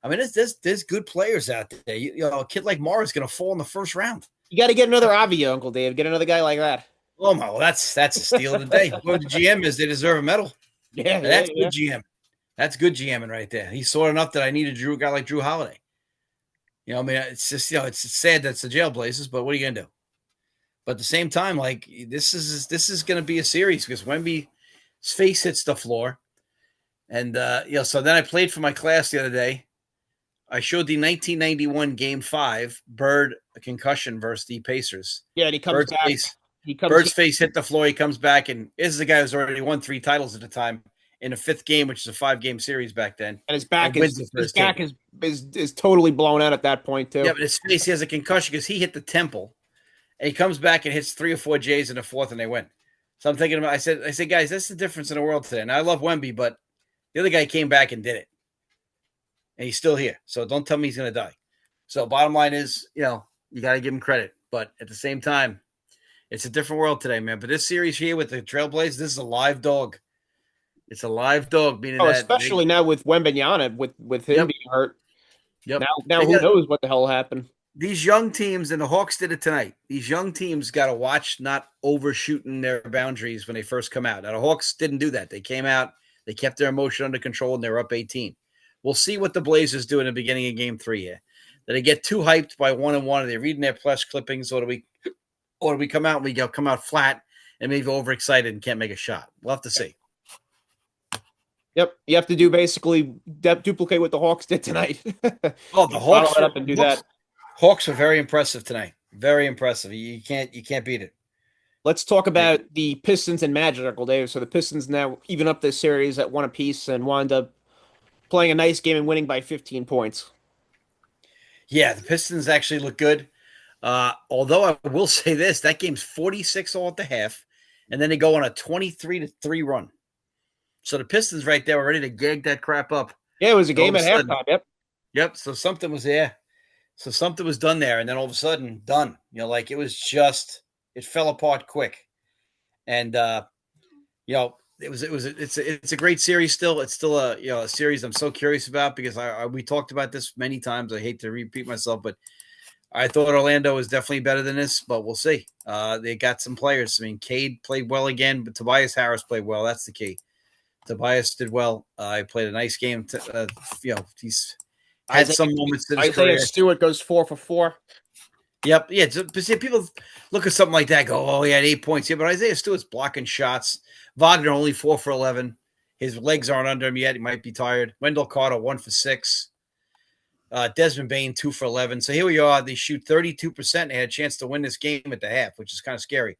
I mean, there's good players out there. A kid like Mara is going to fall in the first round. You got to get another Avia, Uncle Dave. Get another guy like that. Oh my, well, that's a steal of the day. Whoever the GM is, they deserve a medal. Yeah, that's good GM. That's good GMing right there. He's sort enough that I need a guy like Drew Holiday. I mean, it's just, it's sad that's the Jailblazers, but what are you gonna do? But at the same time, like this is gonna be a series because Wemby's face hits the floor, and so then I played for my class the other day. I showed the 1991 Game 5 Bird concussion versus the Pacers. Yeah, and he comes back. Bird's face hit the floor. He comes back, and this is the guy who's already won 3 titles at the time in a 5th game, which is a 5-game series back then. And his back is totally blown out at that point too. Yeah, but his face, he has a concussion because he hit the temple, and he comes back and hits 3 or 4 J's in the 4th, and they win. So I'm thinking about. I said, guys, that's the difference in the world today. And I love Wemby, but the other guy came back and did it, and he's still here. So don't tell me he's going to die. So bottom line is, you got to give him credit, but at the same time, it's a different world today, man. But this series here with the Trailblazers, this is a live dog. It's a live dog. Especially now with Wembanyama, with him being hurt. Yep. Now who knows what the hell happened? These young teams, and the Hawks did it tonight. These young teams got to watch not overshooting their boundaries when they first come out. Now, the Hawks didn't do that. They came out, they kept their emotion under control, and they were up 18. We'll see what the Blazers do in the beginning of Game 3 here. Did they get too hyped by 1-1? Are they reading their press clippings, or do we come out and we come out flat and maybe overexcited and can't make a shot? We'll have to see. Yep, you have to do basically duplicate what the Hawks did tonight. Oh, the Hawks up and do that. Hawks were very impressive tonight. Very impressive. You can't beat it. Let's talk about the Pistons and Magic, Uncle Dave. So the Pistons now even up this series at 1 apiece and wound up playing a nice game and winning by 15 points. Yeah, the Pistons actually look good. Although I will say this, that game's 46 all at the half, and then they go on a 23-3 run. So the Pistons right there were ready to gag that crap up. Yeah, it was a And all game of a at sudden, halftime. Yep. yep. So something was there. So something was done there, and then all of a sudden, done. Like it was just it fell apart quick. And it's a great series still. It's still a series I'm so curious about because we talked about this many times. I hate to repeat myself, but I thought Orlando was definitely better than this, but we'll see. They got some players. I mean, Cade played well again, but Tobias Harris played well. That's the key. Tobias did well. He played a nice game. He's had some moments in his Isaiah career. Stewart goes 4 for 4. Yep. Yeah. But see, people look at something like that, go, oh, he had 8 points. Yeah, but Isaiah Stewart's blocking shots. Wagner only 4 for 11. His legs aren't under him yet. He might be tired. Wendell Carter 1 for 6. Desmond Bain 2 for 11. So here we are. They shoot 32%. They had a chance to win this game at the half, which is kind of scary.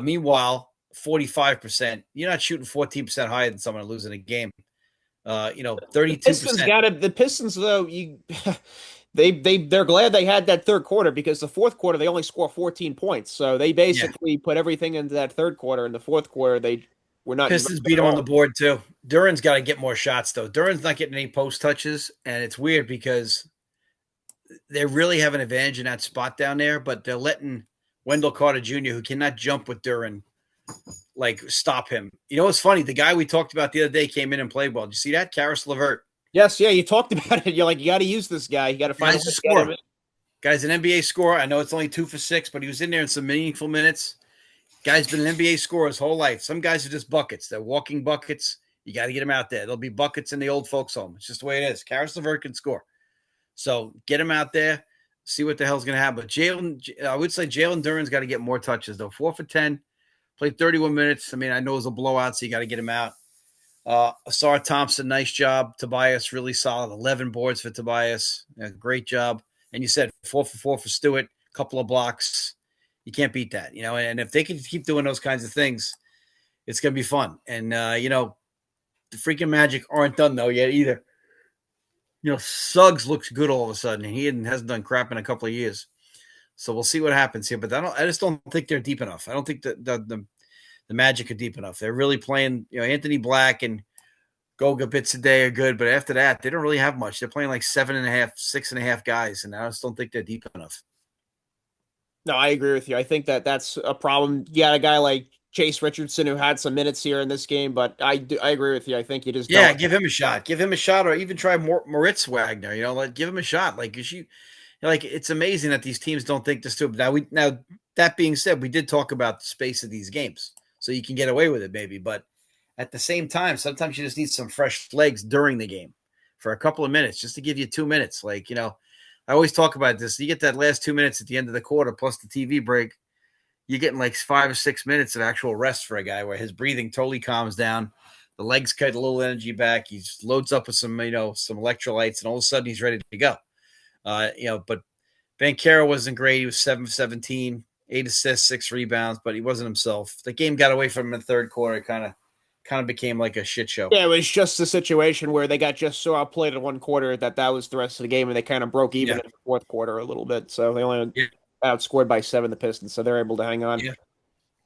Meanwhile, 45%. You're not shooting 14% higher than someone losing a game. 32%. The Pistons though, they're glad they had that third quarter because the fourth quarter they only score 14 points. So they basically put everything into that third quarter. In the fourth quarter, they were not. Pistons beat him on the board too. Duran's got to get more shots though. Duran's not getting any post touches, and it's weird because they really have an advantage in that spot down there, but they're letting Wendell Carter Jr., who cannot jump with Duran, stop him. You know what's funny? The guy we talked about the other day came in and played well. Did you see that? Karis LeVert. Yes, yeah, you talked about it. You're like, you got to use this guy. You got to find a score. Guy's an NBA scorer. I know it's only 2 for 6, but he was in there in some meaningful minutes. Guy's been an NBA scorer his whole life. Some guys are just buckets. They're walking buckets. You got to get him out there. There'll be buckets in the old folks' home. It's just the way it is. Karis LeVert can score. So get him out there. See what the hell's going to happen. But I would say Jalen Duran's got to get more touches, though. 4 for 10. Played 31 minutes. I mean, I know it was a blowout, so you got to get him out. Asar Thompson, nice job. Tobias, really solid. 11 boards for Tobias. Great job. And you said 4 for 4 for Stewart. A couple of blocks. You can't beat that, And if they can keep doing those kinds of things, it's going to be fun. And, the freaking Magic aren't done, though, yet either. Suggs looks good all of a sudden. And he hasn't done crap in a couple of years. So we'll see what happens here. But I just don't think they're deep enough. I don't think that the Magic are deep enough. They're really playing, Anthony Black and Goga Bitsadei are good, but after that, they don't really have much. They're playing like 7.5, 6.5 guys, and I just don't think they're deep enough. No, I agree with you. I think that's a problem. You got a guy like Chase Richardson who had some minutes here in this game, but I agree with you. I think you just give him a shot. Give him a shot, or even try Moritz Wagner. Give him a shot. It's amazing that these teams don't think this too. Now that being said, we did talk about the space of these games, so you can get away with it maybe. But at the same time, sometimes you just need some fresh legs during the game for a couple of minutes, just to give you 2 minutes. I always talk about this. You get that last 2 minutes at the end of the quarter plus the TV break, you're getting like 5 or 6 minutes of actual rest for a guy where his breathing totally calms down. The legs cut a little energy back. He just loads up with some electrolytes, and all of a sudden he's ready to go. But Banchero wasn't great. He was 7 for 17, 8 assists, 6 rebounds, but he wasn't himself. The game got away from him in the third quarter. It kind of became like a shit show. Yeah, it was just a situation where they got just so outplayed in one quarter that was the rest of the game, and they kind of broke even in the fourth quarter a little bit. So they only outscored by 7, the Pistons, so they're able to hang on. Yeah.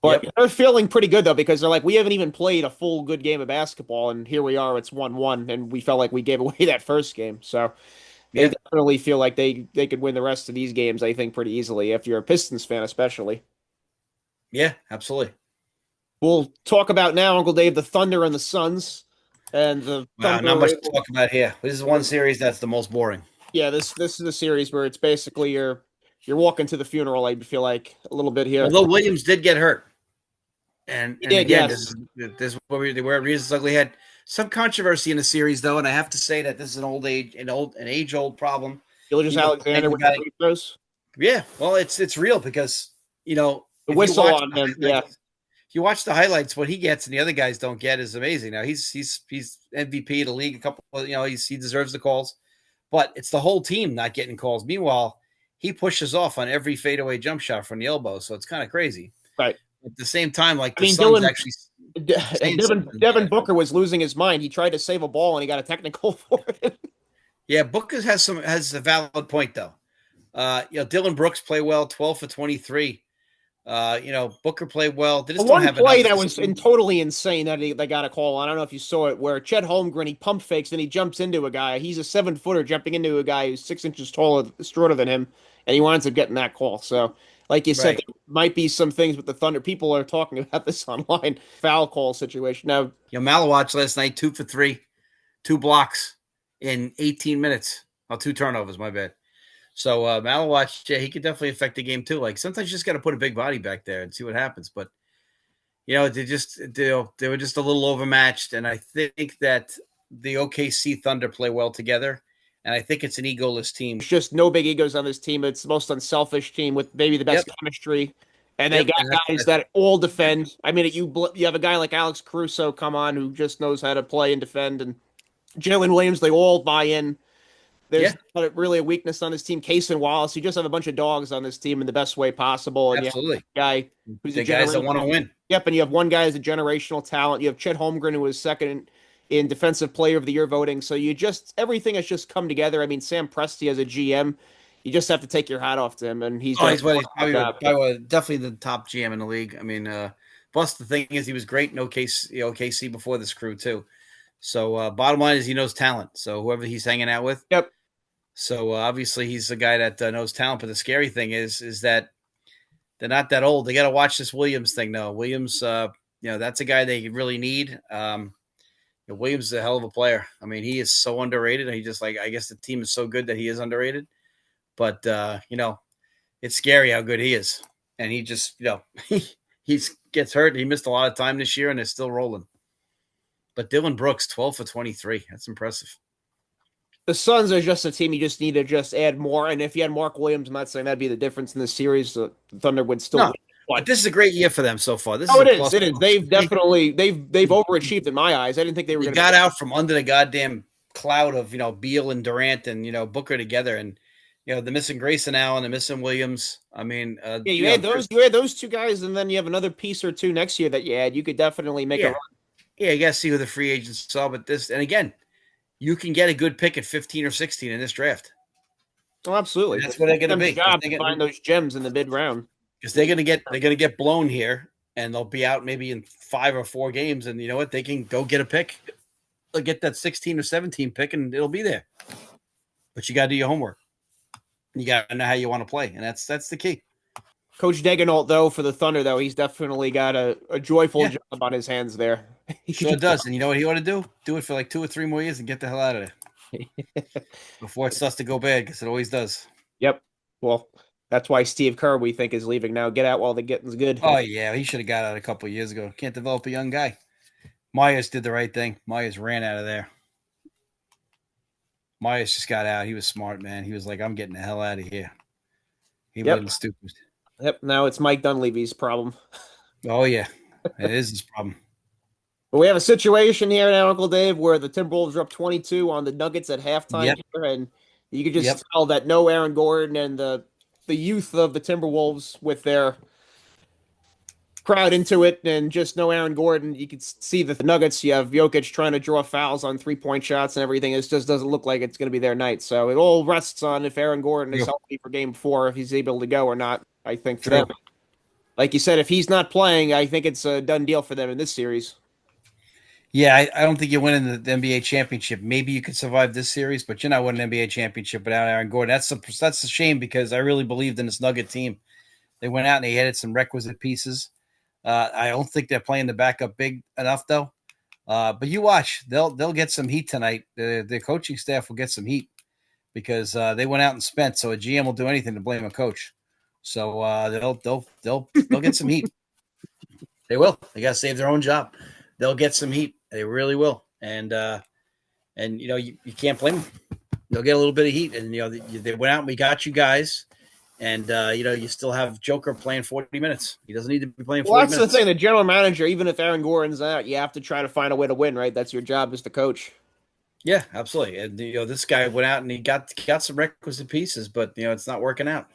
But they're feeling pretty good, though, because they're like, we haven't even played a full good game of basketball, and here we are, it's 1-1, and we felt like we gave away that first game. So they definitely feel like they could win the rest of these games, I think, pretty easily, if you're a Pistons fan especially. Yeah, absolutely. We'll talk about now, Uncle Dave, the Thunder and the Suns. And the Thunder not much to talk about here. This is one series that's the most boring. Yeah, this is a series where it's basically you're walking to the funeral, I feel like, a little bit here. Although Williams did get hurt. And again, yes. this is what they were reasons ugly had some controversy in the series, though, and I have to say that this is an age-old problem. Gilgeous Alexander with the free throws? Yeah, well, it's real because the whistle on him. If you watch the highlights, what he gets and the other guys don't get is amazing. Now he's MVP of the league. A couple, he deserves the calls, but it's the whole team not getting calls. Meanwhile, he pushes off on every fadeaway jump shot from the elbow, so it's kind of crazy. Right. At the same time, Suns actually. Devin Booker was losing his mind. He tried to save a ball and he got a technical for it. Yeah, Booker has a valid point though. Dylan Brooks played well, 12 for 23. Booker played well. They The just don't one have enough play that this was team. totally insane that they got a call on. I don't know if you saw it, where Chet Holmgren he pump fakes and he jumps into a guy. He's a 7-footer jumping into a guy who's 6 inches taller, shorter than him, and he winds up getting that call. So, like you said, Right. there might be some things with the Thunder. People are talking about this online foul call situation now. Malawatch last night, 2 for 3, 2 blocks in 18 minutes. Oh, 2 turnovers, my bad. So Malawatch, yeah, he could definitely affect the game too. Like sometimes you just got to put a big body back there and see what happens. But they were just a little overmatched, and I think that the OKC Thunder play well together, and I think it's an egoless team. There's just no big egos on this team. It's the most unselfish team with maybe the best Yep, chemistry, and they yep, got and that's guys that all defend. I mean, you have a guy like Alex Caruso come on who just knows how to play and defend, and Jalen Williams. They all buy in. There's yeah, not really a weakness on this team. Case and Wallace, you just have a bunch of dogs on this team in the best way possible, and you have absolutely. a guy who's a The guys that want to generational. win. Yep, and you have one guy who's a generational talent. You have Chet Holmgren, who was second in Defensive Player of the Year voting. So everything has just come together. I mean, Sam Presti as a GM, you just have to take your hat off to him, and he's Oh, done he's a job. probably definitely the top GM in the league. I mean, plus the thing is he was great in OKC before this crew too. So bottom line is he knows talent. So whoever he's hanging out with. Yep. So obviously he's a guy that knows talent. But the scary thing is that they're not that old. They got to watch this Williams thing though. Williams, that's a guy they really need. Williams is a hell of a player. I mean, he is so underrated. He just I guess the team is so good that he is underrated. But it's scary how good he is, and he just he gets hurt. He missed a lot of time this year, and they're still rolling. But Dylan Brooks, 12 for 23. That's impressive. The Suns are just a team you just need to just add more. And if you had Mark Williams, I'm not saying that'd be the difference in the series. The Thunder would still No, win. but But this is a great year for them so far. This is oh, a it is. plus. It is. They've definitely they've overachieved in my eyes. I didn't think they were You going to got be. out from under the goddamn cloud of Beal and Durant and Booker together, and they're missing Grayson Allen, they're missing Williams. I mean, Yeah, you add those two guys, and then you have another piece or two next year that you add. You could definitely make a yeah, run. yeah. You got to see who the free agents are, but this, and again, you can get a good pick at 15 or 16 in this draft. Oh, And absolutely. that's It's what they're going to them be job to find those gems in the mid round. because they're going to get blown here, and they'll be out maybe in 5 or 4 games, and you know what? They can go get a pick. They'll get that 16 or 17 pick, and it'll be there. But you got to do your homework. You got to know how you want to play, and that's the key. Coach Degenalt, though, for the Thunder, though, he's definitely got a joyful Yeah, job on his hands there. He could sure just does. And you know what he ought to do? Do it for like 2 or 3 more years and get the hell out of there before it starts to go bad, because it always does. Yep. Well, that's why Steve Kerr, we think, is leaving now. Get out while the getting's good. Oh yeah, he should have got out a couple of years ago. Can't develop a young guy. Myers did the right thing. Myers ran out of there. Myers just got out. He was smart, man. He was like, I'm getting the hell out of here. He Yep. wasn't stupid. Yep. Now it's Mike Dunleavy's problem. Oh yeah, it is his problem. But we have a situation here now, Uncle Dave, where the Timberwolves are up 22 on the Nuggets at halftime Yep. here, and you could Yep. just tell that no Aaron Gordon and the youth of the Timberwolves with their crowd into it, and just no Aaron Gordon. You could see that the Nuggets, you have Jokic trying to draw fouls on 3-point shots and everything. It just doesn't look like it's going to be their night. So it all rests on if Aaron Gordon is Yep. healthy for game 4, if he's able to go or not, I think, for True. them. Like you said, if he's not playing, I think it's a done deal for them in this series. Yeah, I don't think you're winning the NBA championship. Maybe you could survive this series, but you're not winning an NBA championship without Aaron Gordon. That's a shame because I really believed in this Nugget team. They went out and they added some requisite pieces. I don't think they're playing the backup big enough though. But you watch, they'll get some heat tonight. The coaching staff will get some heat because they went out and spent. So a GM will do anything to blame a coach. So they'll get some heat. They will. They got to save their own job. They'll get some heat. They really will. And you can't blame them. They'll get a little bit of heat. And they went out and we got you guys. And you still have Joker playing 40 minutes. He doesn't need to be playing 40 Well, that's minutes. the thing. The general manager, even if Aaron Gordon's out, you have to try to find a way to win, right? That's your job as the coach. Yeah, absolutely. And this guy went out and he got some requisite pieces, but it's not working out.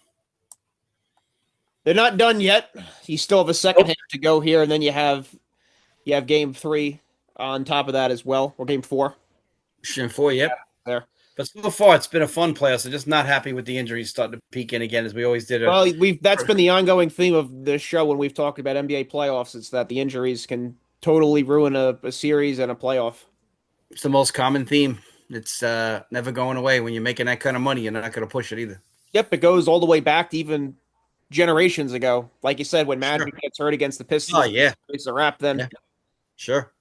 They're not done yet. You still have a second half to go here, and then you have game 3 on top of that as well, or game 4. Shin 4, yep. There. But so far, it's been a fun playoff. So just not happy with the injuries starting to peak in again, as we always did. Well, that's been the ongoing theme of this show when we've talked about NBA playoffs. It's that the injuries can totally ruin a series and a playoff. It's the most common theme. It's never going away. When you're making that kind of money, you're not going to push it either. Yep, it goes all the way back to even generations ago. Like you said, when Sure. Magic gets hurt against the Oh, Pistons, yeah. it's a wrap then. Yeah. Sure.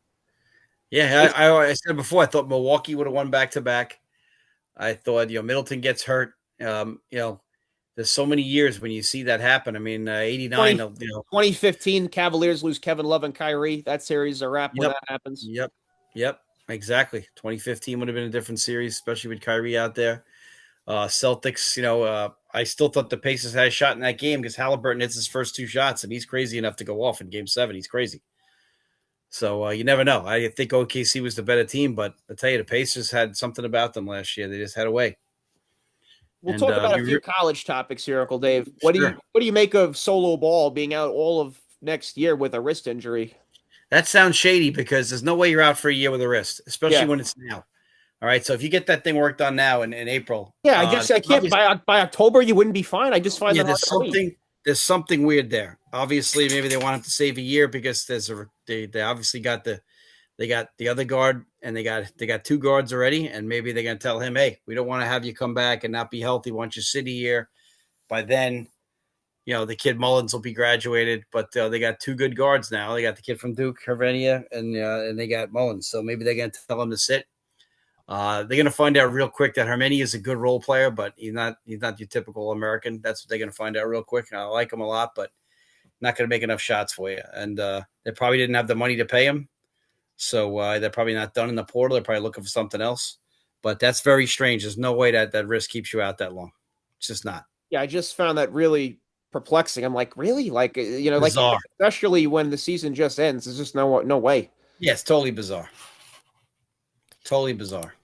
Yeah, I said before, I thought Milwaukee would have won back-to-back. I thought, Middleton gets hurt. There's so many years when you see that happen. I mean, 89, 2015, Cavaliers lose Kevin Love and Kyrie. That series is a wrap when that happens. Yep, exactly. 2015 would have been a different series, especially with Kyrie out there. Celtics, I still thought the Pacers had a shot in that game because Halliburton hits his first 2 shots, and he's crazy enough to go off in Game 7. He's crazy. So you never know. I think OKC was the better team, but I tell you, the Pacers had something about them last year. They just had a way. We'll talk about a few college topics here, Uncle Dave. What do you make of Solo Ball being out all of next year with a wrist injury? That sounds shady because there's no way you're out for a year with a wrist, especially when it's now. All right, so if you get that thing worked on now in April, I can't by October you wouldn't be fine. I just find there's something weird there. Obviously, maybe they want him to save a year because they obviously got the other guard and they got 2 guards already, and maybe they're gonna tell him, hey, we don't want to have you come back and not be healthy once you sit a year. By then, the kid Mullins will be graduated, but they got 2 good guards now. They got the kid from Duke, Hervenia, and they got Mullins. So maybe they're gonna tell him to sit. They're going to find out real quick that Hermini is a good role player, but he's not your typical American. That's what they're going to find out real quick. I like him a lot, but not going to make enough shots for you. And they probably didn't have the money to pay him. So they're probably not done in the portal. They're probably looking for something else. But that's very strange. There's no way that risk keeps you out that long. It's just not. Yeah, I just found that really perplexing. I'm like, really? Like, bizarre. like especially when the season just ends. There's just no way. Yeah, it's totally bizarre. Totally bizarre.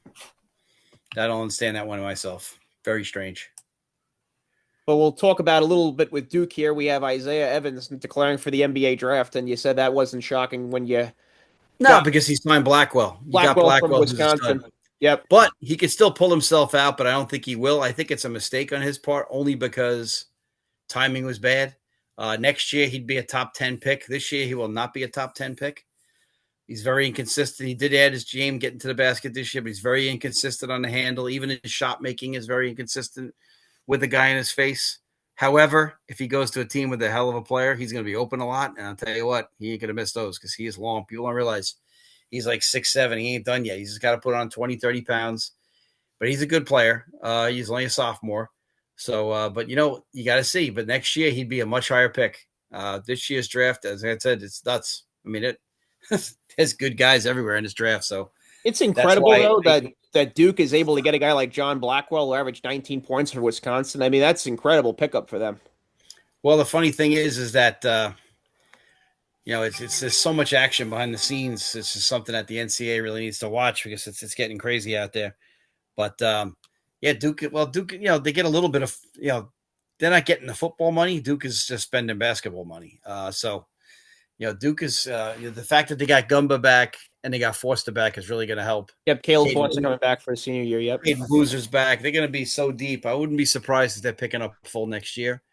I don't understand that one myself. Very strange. But we'll talk about a little bit with Duke here. We have Isaiah Evans declaring for the NBA draft, and you said that wasn't shocking when you... No, because he signed Blackwell. Blackwell from Wisconsin. Yep. But he could still pull himself out, but I don't think he will. I think it's a mistake on his part only because timing was bad. Next year, he'd be a top 10 pick. This year, he will not be a top 10 pick. He's very inconsistent. He did add his game getting to the basket this year, but he's very inconsistent on the handle. Even his shot making is very inconsistent with the guy in his face. However, if he goes to a team with a hell of a player, he's going to be open a lot. And I'll tell you what, he ain't going to miss those because he is long. People don't realize he's like 6'7". He ain't done yet. He's just got to put on 20, 30 pounds. But he's a good player. He's only a sophomore. So, but, you got to see. But next year, he'd be a much higher pick. This year's draft, as I said, it's nuts. I mean, there's good guys everywhere in this draft. So it's incredible, that Duke is able to get a guy like John Blackwell who averaged 19 points for Wisconsin. I mean, that's incredible pickup for them. Well, the funny thing is that it's there's so much action behind the scenes. It's just something that the NCAA really needs to watch because it's getting crazy out there. But Duke. Well, Duke. They get a little bit of they're not getting the football money. Duke is just spending basketball money. Duke is the fact that they got Gumba back and they got Forster back is really going to help. Yep, Caleb Forster coming back for his senior year. Yep, Caden Boozer's back. They're going to be so deep. I wouldn't be surprised if they're picking up full next year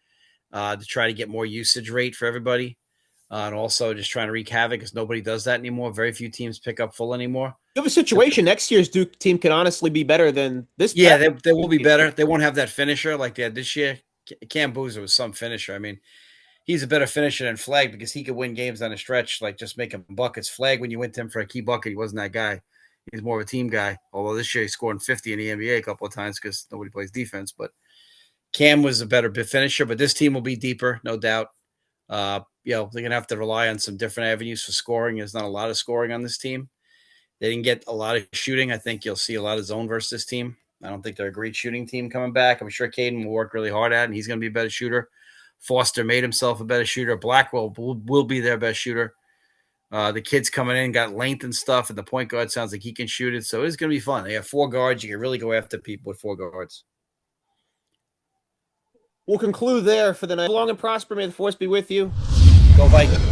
to try to get more usage rate for everybody, and also just trying to wreak havoc because nobody does that anymore. Very few teams pick up full anymore. You have a situation next year's Duke team could honestly be better than this. Yeah, they will be better. They won't have that finisher like they had this year. Cam Boozer was some finisher. I mean, he's a better finisher than Flagg because he could win games on a stretch, like just making buckets. Flagg, when you went to him for a key bucket, he wasn't that guy. He's more of a team guy. Although this year he's scoring 50 in the NBA a couple of times because nobody plays defense. But Cam was a better finisher. But this team will be deeper, no doubt. They're gonna have to rely on some different avenues for scoring. There's not a lot of scoring on this team. They didn't get a lot of shooting. I think you'll see a lot of zone versus this team. I don't think they're a great shooting team coming back. I'm sure Caden will work really hard at it, and he's going to be a better shooter. Forster made himself a better shooter. Blackwell will be their best shooter. The kids coming in got length and stuff, and the point guard sounds like he can shoot it. So it's going to be fun. They have 4 guards. You can really go after people with 4 guards. We'll conclude there for the night. Long and prosper. May the force be with you. Go Vikings.